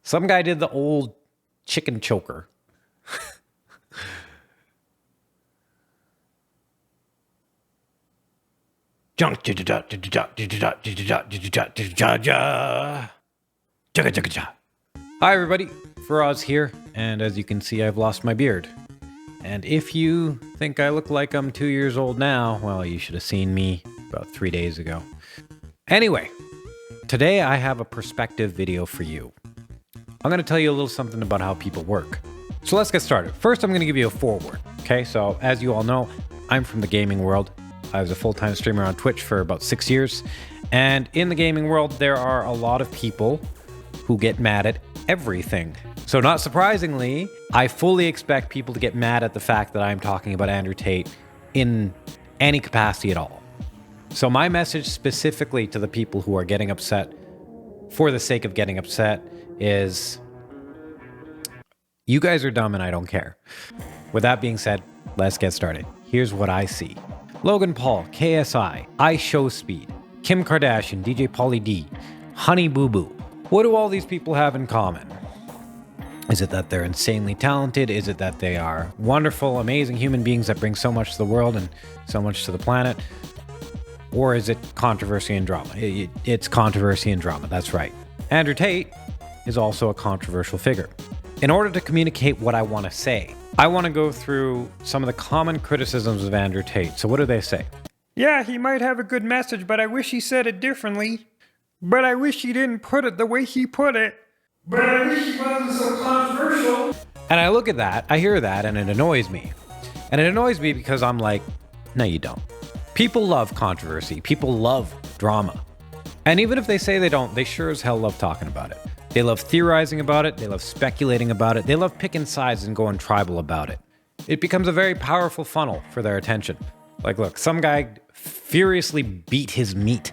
Some guy did the old chicken choker. Hi everybody, Faraz here, and as you can see I've lost my beard. And if you think I look like I'm 2 years old now, well, you should have seen me about 3 days ago. Anyway, today I have a perspective video for you. I'm going to tell you a little something about how people work. So let's get started. First, I'm going to give you a foreword. Okay, so as you all know, I'm from the gaming world. I was a full-time streamer on Twitch for about 6 years. And in the gaming world, there are a lot of people who get mad at everything. So not surprisingly, I fully expect people to get mad at the fact that I'm talking about Andrew Tate in any capacity at all. So my message specifically to the people who are getting upset for the sake of getting upset is, you guys are dumb and I don't care. With that being said, let's get started. Here's what I see. Logan Paul, KSI, iShowSpeed, Kim Kardashian, DJ Pauly D, Honey Boo Boo. What do all these people have in common? Is it that they're insanely talented? Is it that they are wonderful, amazing human beings that bring so much to the world and so much to the planet? Or is it controversy and drama? It's controversy and drama, that's right. Andrew Tate is also a controversial figure. In order to communicate what I want to say, I want to go through some of the common criticisms of Andrew Tate. So what do they say? Yeah, he might have a good message, but I wish he said it differently. But I wish he didn't put it the way he put it. But I wish he wasn't so controversial. And I look at that, I hear that, and it annoys me. And it annoys me because I'm like, no, you don't. People love controversy. People love drama. And even if they say they don't, they sure as hell love talking about it. They love theorizing about it. They love speculating about it. They love picking sides and going tribal about it. It becomes a very powerful funnel for their attention. Like, look, some guy furiously beat his meat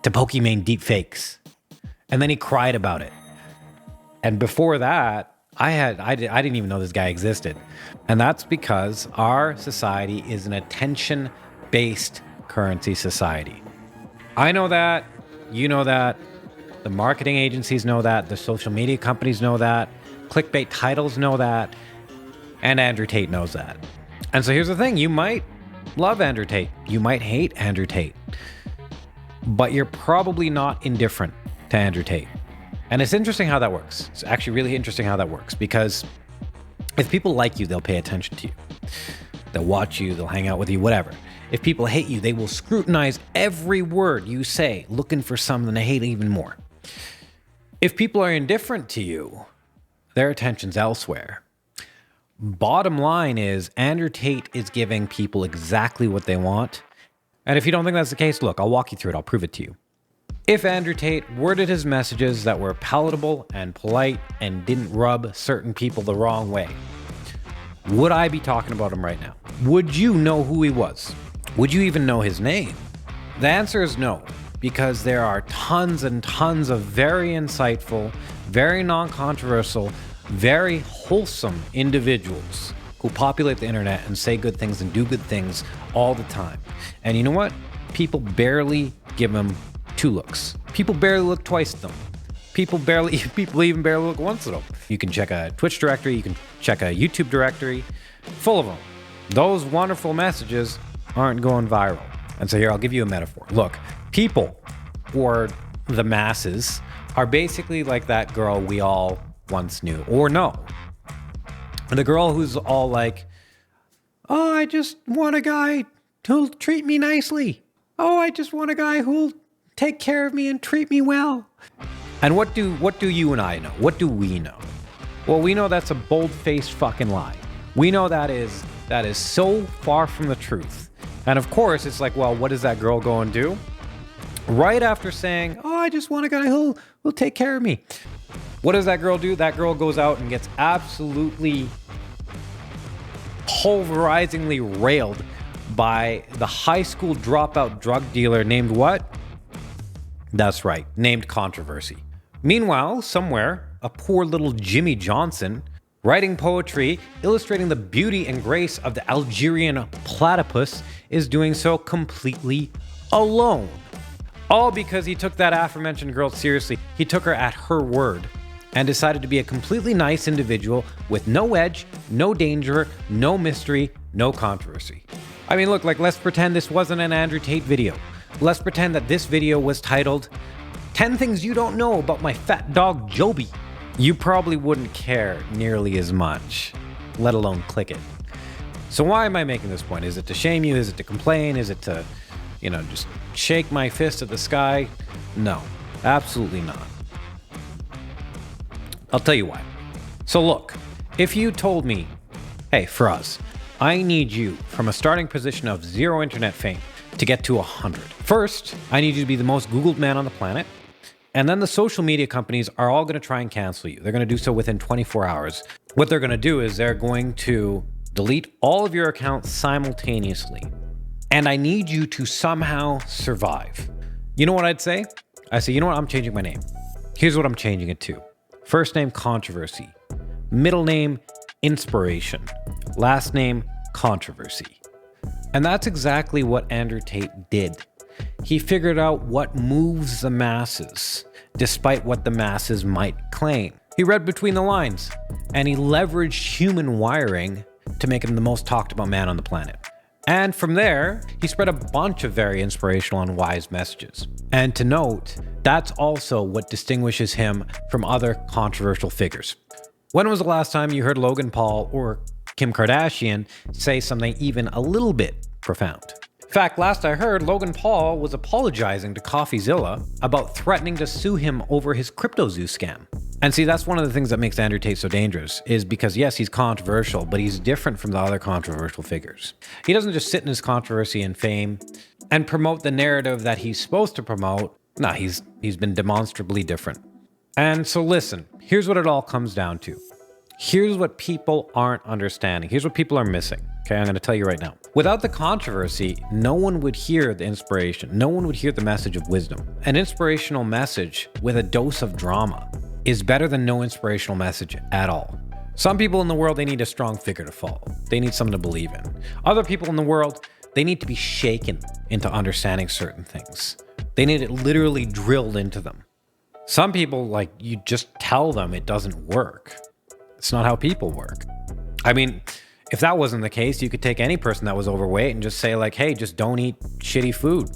to Pokimane deepfakes. And then he cried about it. And before that, I didn't even know this guy existed. And that's because our society is an attention-based currency society. I know that. You know that. The marketing agencies know that. The social media companies know that. Clickbait titles know that. And Andrew Tate knows that. And so here's the thing. You might love Andrew Tate. You might hate Andrew Tate. But you're probably not indifferent to Andrew Tate. And it's interesting how that works. It's actually really interesting how that works. Because if people like you, they'll pay attention to you. They'll watch you. They'll hang out with you, whatever. If people hate you, they will scrutinize every word you say, looking for something to hate even more. If people are indifferent to you, their attention's elsewhere. Bottom line is, Andrew Tate is giving people exactly what they want. And if you don't think that's the case, look, I'll walk you through it. I'll prove it to you. If Andrew Tate worded his messages that were palatable and polite and didn't rub certain people the wrong way, would I be talking about him right now? Would you know who he was? Would you even know his name? The answer is no, because there are tons and tons of very insightful, very non-controversial, very wholesome individuals who populate the internet and say good things and do good things all the time. And you know what? People barely give them two looks. People barely look twice at them. People even barely look once at them. You can check a Twitch directory, you can check a YouTube directory, full of them. Those wonderful messages aren't going viral. And so here, I'll give you a metaphor. Look, people, or the masses, are basically like that girl we all once knew, or know. The girl who's all like, oh, I just want a guy who'll treat me nicely. Oh, I just want a guy who'll take care of me and treat me well. And what do you and I know? What do we know? Well, we know that's a bold-faced fucking lie. We know that is so far from the truth. And of course, it's like, well, what does that girl go and do? Right after saying, oh, I just want a guy who'll take care of me. What does that girl do? That girl goes out and gets absolutely pulverizingly railed by the high school dropout drug dealer named what? That's right, named Controversy. Meanwhile, somewhere, a poor little Jimmy Johnson, writing poetry, illustrating the beauty and grace of the Algerian platypus, is doing so completely alone. All because he took that aforementioned girl seriously. He took her at her word. and decided to be a completely nice individual with no edge, no danger, no mystery, no controversy. I mean, look, like, let's pretend this wasn't an Andrew Tate video. Let's pretend that this video was titled 10 Things You Don't Know About My Fat Dog Joby. You probably wouldn't care nearly as much, let alone click it. So why am I making this point? Is it to shame you? Is it to complain? Is it to, just shake my fist at the sky? No, absolutely not. I'll tell you why. So look, if you told me, hey, Faraz, I need you from a starting position of 0 internet fame to get to 100. First, I need you to be the most Googled man on the planet. And then the social media companies are all going to try and cancel you. They're going to do so within 24 hours. What they're going to do is they're going to delete all of your accounts simultaneously. And I need you to somehow survive. You know what I'd say? I say, you know what? I'm changing my name. Here's what I'm changing it to. First name, controversy. Middle name, inspiration. Last name, controversy. And that's exactly what Andrew Tate did. He figured out what moves the masses, despite what the masses might claim. He read between the lines, and he leveraged human wiring to make him the most talked about man on the planet. And from there, he spread a bunch of very inspirational and wise messages. And to note, that's also what distinguishes him from other controversial figures. When was the last time you heard Logan Paul or Kim Kardashian say something even a little bit profound? In fact, last I heard, Logan Paul was apologizing to CoffeeZilla about threatening to sue him over his CryptoZoo scam. And see, that's one of the things that makes Andrew Tate so dangerous, is because yes, he's controversial, but he's different from the other controversial figures. He doesn't just sit in his controversy and fame and promote the narrative that he's supposed to promote. No, he's been demonstrably different. And so listen, here's what it all comes down to. Here's what people aren't understanding. Here's what people are missing. Okay, I'm going to tell you right now. Without the controversy, no one would hear the inspiration. No one would hear the message of wisdom. An inspirational message with a dose of drama is better than no inspirational message at all. Some people in the world, they need a strong figure to follow. They need something to believe in. Other people in the world, they need to be shaken into understanding certain things. They need it literally drilled into them. Some people, like, you just tell them it doesn't work. It's not how people work. I mean, if that wasn't the case, you could take any person that was overweight and just say, like, hey, just don't eat shitty food.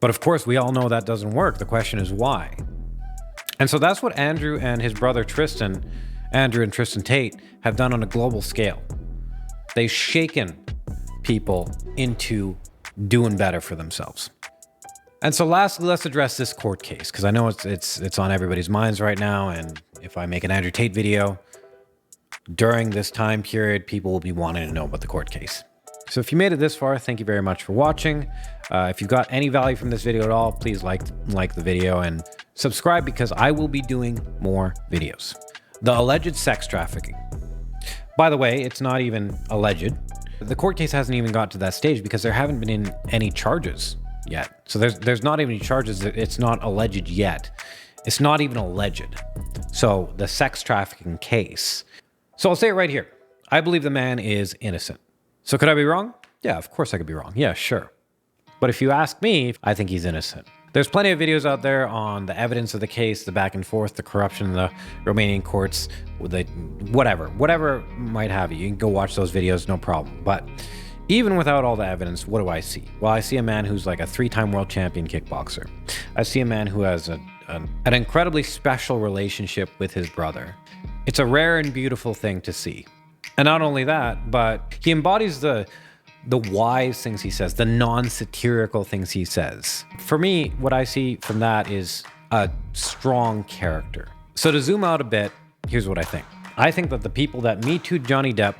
But of course, we all know that doesn't work. The question is why? And so that's what Andrew and his brother Andrew and Tristan Tate, have done on a global scale. They've shaken people into doing better for themselves. And so lastly, let's address this court case, because I know it's on everybody's minds right now. And if I make an Andrew Tate video during this time period, people will be wanting to know about the court case. So if you made it this far, thank you very much for watching. If you got any value from this video at all, please like the video and subscribe, because I will be doing more videos. The alleged sex trafficking. By the way, it's not even alleged. The court case hasn't even got to that stage because there haven't been any charges yet. So there's not even any charges. It's not alleged yet. It's not even alleged. So the sex trafficking case. So I'll say it right here. I believe the man is innocent. So could I be wrong? Yeah, of course I could be wrong. Yeah, sure. But if you ask me, I think he's innocent. There's plenty of videos out there on the evidence of the case, the back and forth, the corruption in the Romanian courts, whatever might have you. You can go watch those videos, no problem. But even without all the evidence, what do I see? Well, I see a man who's like a 3-time world champion kickboxer. I see a man who has an incredibly special relationship with his brother. It's a rare and beautiful thing to see. And not only that, but he embodies the wise things he says, the non-satirical things he says. For me, what I see from that is a strong character. So to zoom out a bit, here's what I think. I think that the people that Me Too'd Johnny Depp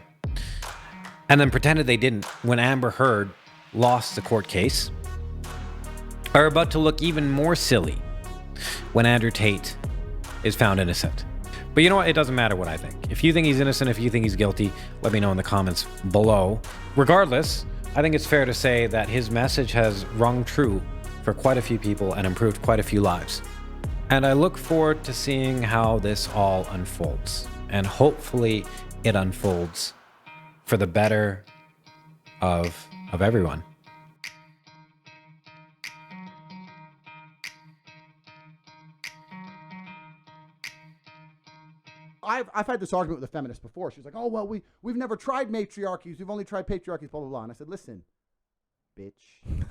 and then pretended they didn't when Amber Heard lost the court case are about to look even more silly when Andrew Tate is found innocent. But you know what? It doesn't matter what I think. If you think he's innocent, if you think he's guilty, let me know in the comments below. Regardless, I think it's fair to say that his message has rung true for quite a few people and improved quite a few lives. And I look forward to seeing how this all unfolds. And hopefully it unfolds for the better of everyone. I've had this argument with a feminist before. She's like, oh, well, we've never tried matriarchies. We've only tried patriarchies, blah, blah, blah. And I said, listen, bitch.